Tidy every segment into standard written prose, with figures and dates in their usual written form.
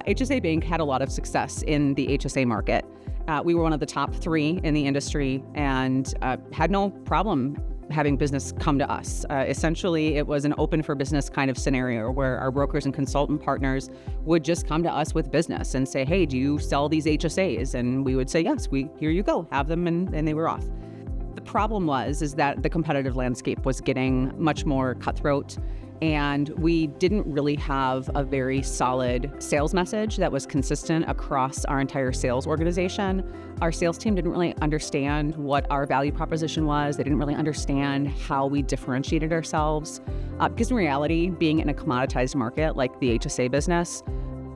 HSA Bank had a lot of success in the HSA market. We were one of the top 3 in the industry and had no problem having business come to us. Essentially, it was an open for business kind of scenario where our brokers and consultant partners would just come to us with business and say, hey, do you sell these HSAs? And we would say, yes, here you go, have them, and they were off. The problem is that the competitive landscape was getting much more cutthroat, and we didn't really have a very solid sales message that was consistent across our entire sales organization. Our sales team didn't really understand what our value proposition was. They didn't really understand how we differentiated ourselves. Because in reality, being in a commoditized market like the HSA business,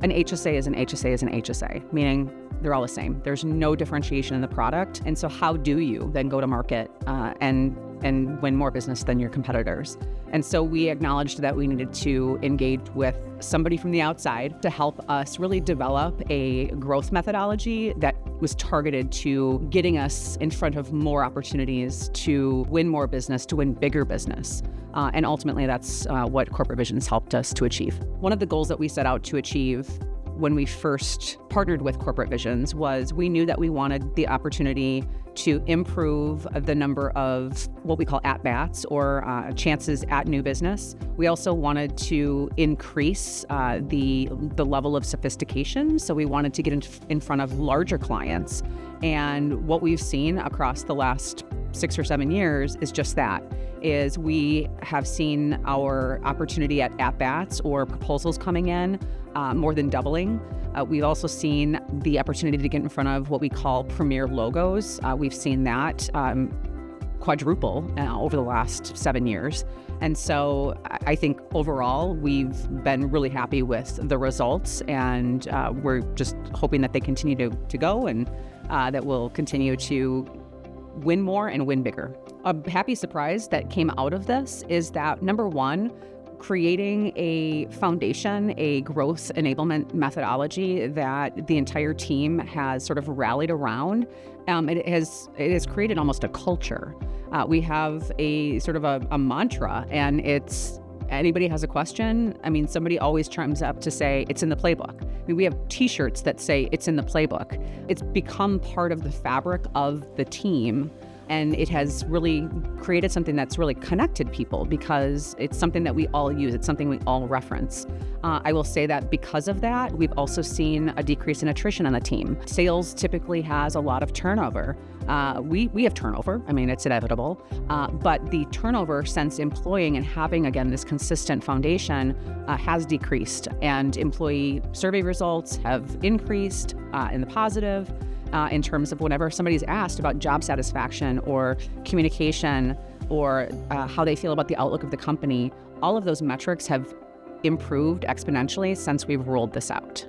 an HSA is an HSA is an HSA, meaning they're all the same. There's no differentiation in the product. And so how do you then go to market and win more business than your competitors? And so we acknowledged that we needed to engage with somebody from the outside to help us really develop a growth methodology that was targeted to getting us in front of more opportunities to win more business, to win bigger business. And ultimately, that's what Corporate Visions helped us to achieve. One of the goals that we set out to achieve when we first partnered with Corporate Visions was we knew that we wanted the opportunity to improve the number of what we call at-bats or chances at new business. We also wanted to increase the level of sophistication. So we wanted to get in front of larger clients. And what we've seen across the last 6 or 7 years is just that, is we have seen our opportunity at bats or proposals coming in more than doubling. We've also seen the opportunity to get in front of what we call premier logos. We've seen that quadruple over the last 7 years. And so I think overall, we've been really happy with the results, and we're just hoping that they continue to go and that we'll continue to win more and win bigger. A happy surprise that came out of this is that, number one, creating a foundation, a growth enablement methodology that the entire team has sort of rallied around. It has created almost a culture. We have a sort of a mantra, and it's anybody has a question, somebody always chimes up to say, it's in the playbook. We have t-shirts that say, it's in the playbook. It's become part of the fabric of the team. And it has really created something that's really connected people because it's something that we all use. It's something we all reference. I will say that because of that, we've also seen a decrease in attrition on the team. Sales typically has a lot of turnover. We have turnover. It's inevitable. But the turnover since employing and having, again, this consistent foundation has decreased. And employee survey results have increased in the positive. In terms of whenever somebody's asked about job satisfaction or communication or how they feel about the outlook of the company, all of those metrics have improved exponentially since we've rolled this out.